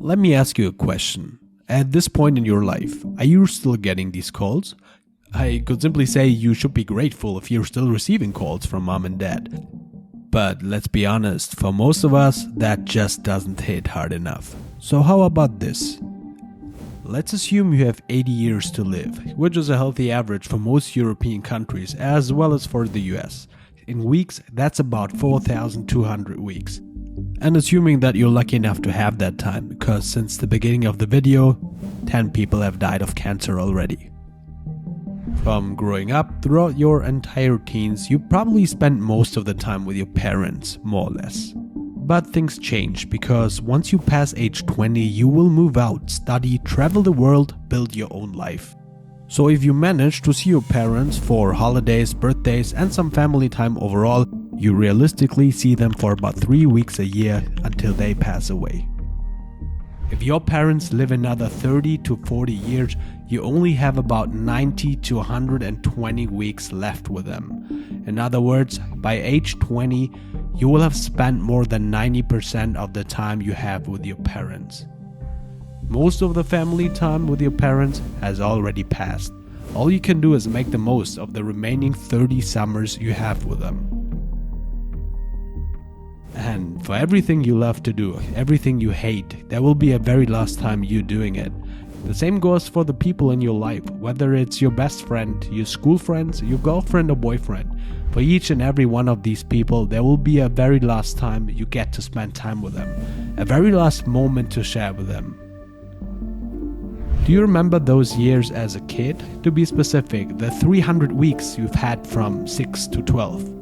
Let me ask you a question. At this point in your life, are you still getting these calls? I could simply say you should be grateful if you're still receiving calls from mom and dad. But let's be honest, for most of us, that just doesn't hit hard enough. So how about this? Let's assume you have 80 years to live, which is a healthy average for most European countries as well as for the US. In weeks, that's about 4,200 weeks. And assuming that you're lucky enough to have that time, because since the beginning of the video, 10 people have died of cancer already. From growing up throughout your entire teens, you probably spent most of the time with your parents, more or less. But things change, because once you pass age 20, you will move out, study, travel the world, build your own life. So if you manage to see your parents for holidays, birthdays, and some family time overall, you realistically see them for about 3 weeks a year until they pass away. If your parents live another 30 to 40 years, you only have about 90 to 120 weeks left with them. In other words, by age 20, you will have spent more than 90% of the time you have with your parents. Most of the family time with your parents has already passed. All you can do is make the most of the remaining 30 summers you have with them. And for everything you love to do, everything you hate, there will be a very last time you doing it. The same goes for the people in your life, whether it's your best friend, your school friends, your girlfriend or boyfriend. For each and every one of these people, there will be a very last time you get to spend time with them. A very last moment to share with them. Do you remember those years as a kid? To be specific, the 300 weeks you've had from 6 to 12.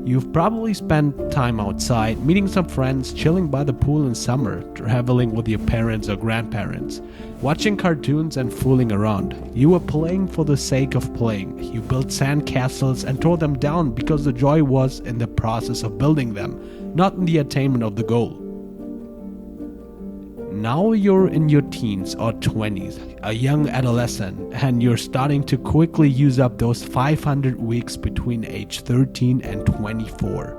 You've probably spent time outside, meeting some friends, chilling by the pool in summer, traveling with your parents or grandparents, watching cartoons and fooling around. You were playing for the sake of playing. You built sand castles and tore them down because the joy was in the process of building them, not in the attainment of the goal. Now you're in your teens or 20s, a young adolescent, and you're starting to quickly use up those 500 weeks between age 13 and 24.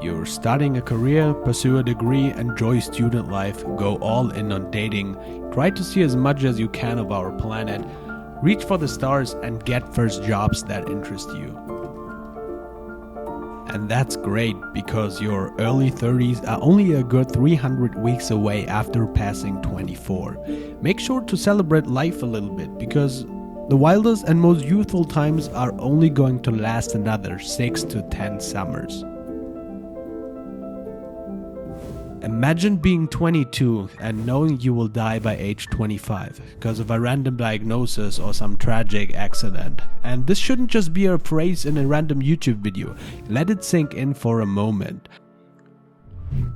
You're starting a career, pursue a degree, enjoy student life, go all in on dating, try to see as much as you can of our planet, reach for the stars, and get first jobs that interest you. And that's great, because your early 30s are only a good 300 weeks away after passing 24. Make sure to celebrate life a little bit, because the wildest and most youthful times are only going to last another 6 to 10 summers. Imagine being 22 and knowing you will die by age 25 because of a random diagnosis or some tragic accident. And this shouldn't just be a phrase in a random YouTube video. Let it sink in for a moment.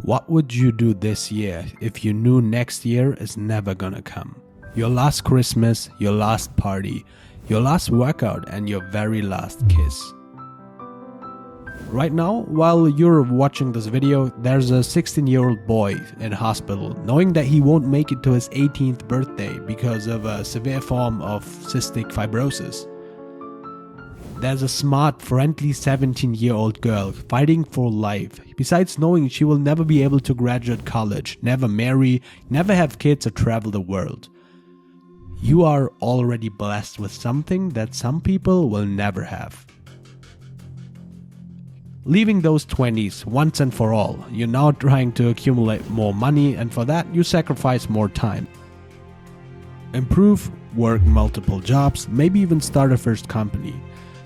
What would you do this year if you knew next year is never gonna come? Your last Christmas, your last party, your last workout, and your very last kiss. Right now, while you're watching this video, there's a 16-year-old boy in hospital, knowing that he won't make it to his 18th birthday because of a severe form of cystic fibrosis. There's a smart, friendly 17-year-old girl fighting for life, besides knowing she will never be able to graduate college, never marry, never have kids or travel the world. You are already blessed with something that some people will never have. Leaving those 20s once and for all, you're now trying to accumulate more money, and for that you sacrifice more time. Improve, work multiple jobs, maybe even start a first company.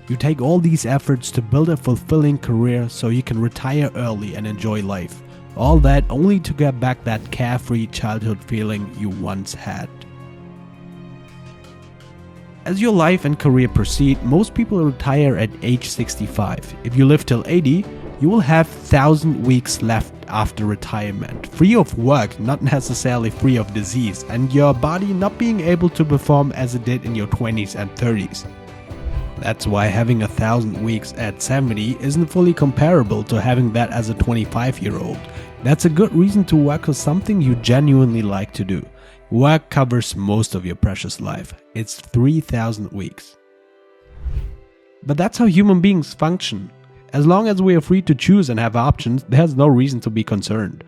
You take all these efforts to build a fulfilling career so you can retire early and enjoy life. All that only to get back that carefree childhood feeling you once had. As your life and career proceed, most people retire at age 65. If you live till 80, you will have 1,000 weeks left after retirement, free of work, not necessarily free of disease, and your body not being able to perform as it did in your 20s and 30s. That's why having 1,000 weeks at 70 isn't fully comparable to having that as a 25-year-old. That's a good reason to work on something you genuinely like to do. Work covers most of your precious life. It's 3,000 weeks. But that's how human beings function. As long as we are free to choose and have options, there's no reason to be concerned.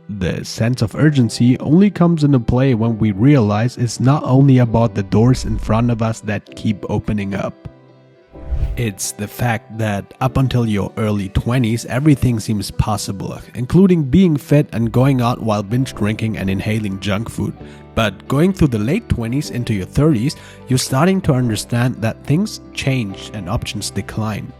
The sense of urgency only comes into play when we realize it's not only about the doors in front of us that keep opening up. It's the fact that up until your early 20s, everything seems possible, including being fit and going out while binge drinking and inhaling junk food. But going through the late 20s into your 30s, you're starting to understand that things change and options decline.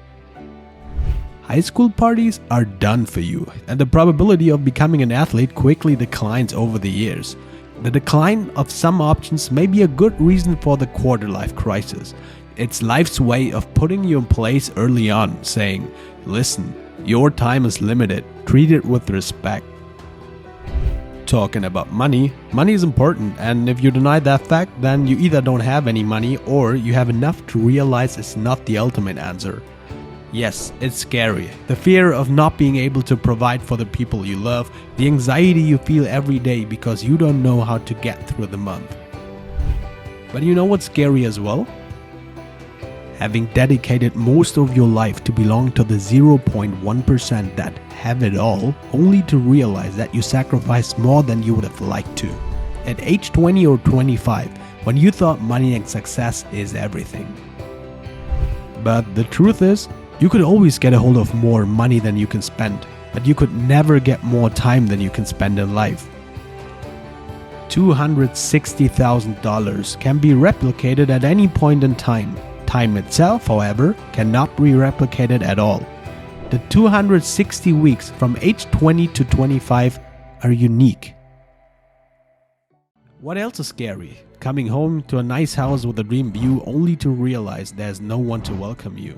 High school parties are done for you, and the probability of becoming an athlete quickly declines over the years. The decline of some options may be a good reason for the quarter-life crisis. It's life's way of putting you in place early on, saying, listen, your time is limited, treat it with respect. Talking about money is important, and if you deny that fact, then you either don't have any money or you have enough to realize it's not the ultimate answer. Yes, it's scary. The fear of not being able to provide for the people you love, the anxiety you feel every day because you don't know how to get through the month. But you know what's scary as well? Having dedicated most of your life to belong to the 0.1% that have it all, only to realize that you sacrificed more than you would have liked to. At age 20 or 25, when you thought money and success is everything. But the truth is, you could always get a hold of more money than you can spend, but you could never get more time than you can spend in life. $260,000 can be replicated at any point in time. Time itself, however, cannot be replicated at all. The 260 weeks from age 20 to 25 are unique. What else is scary? Coming home to a nice house with a dream view only to realize there's no one to welcome you.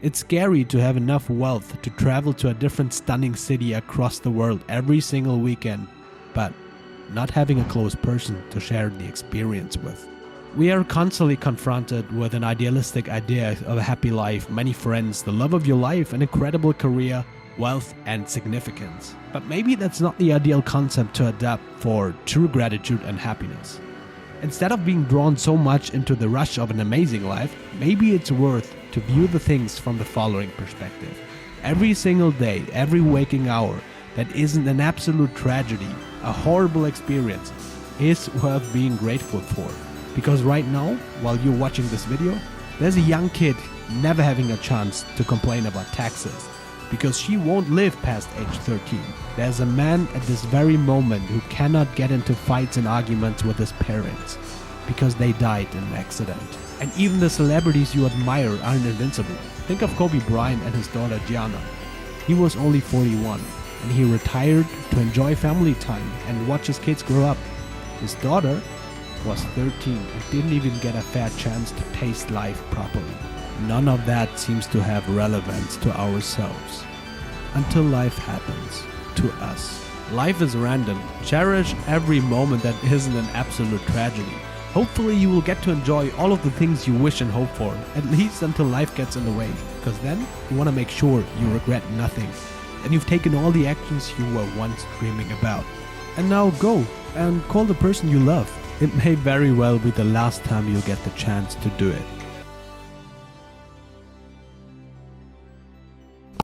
It's scary to have enough wealth to travel to a different stunning city across the world every single weekend, but not having a close person to share the experience with. We are constantly confronted with an idealistic idea of a happy life, many friends, the love of your life, an incredible career, wealth, and significance. But maybe that's not the ideal concept to adapt for true gratitude and happiness. Instead of being drawn so much into the rush of an amazing life, maybe it's worth to view the things from the following perspective. Every single day, every waking hour that isn't an absolute tragedy, a horrible experience, is worth being grateful for. Because right now, while you're watching this video, there's a young kid never having a chance to complain about taxes because she won't live past age 13. There's a man at this very moment who cannot get into fights and arguments with his parents because they died in an accident. And even the celebrities you admire aren't invincible. Think of Kobe Bryant and his daughter Gianna. He was only 41 and he retired to enjoy family time and watch his kids grow up. His daughter was 13 and didn't even get a fair chance to taste life properly. None of that seems to have relevance to ourselves until life happens to us. Life is random. Cherish every moment that isn't an absolute tragedy. Hopefully you will get to enjoy all of the things you wish and hope for, at least until life gets in the way, because then you want to make sure you regret nothing and you've taken all the actions you were once dreaming about. And now go and call the person you love. It may very well be the last time you'll get the chance to do it.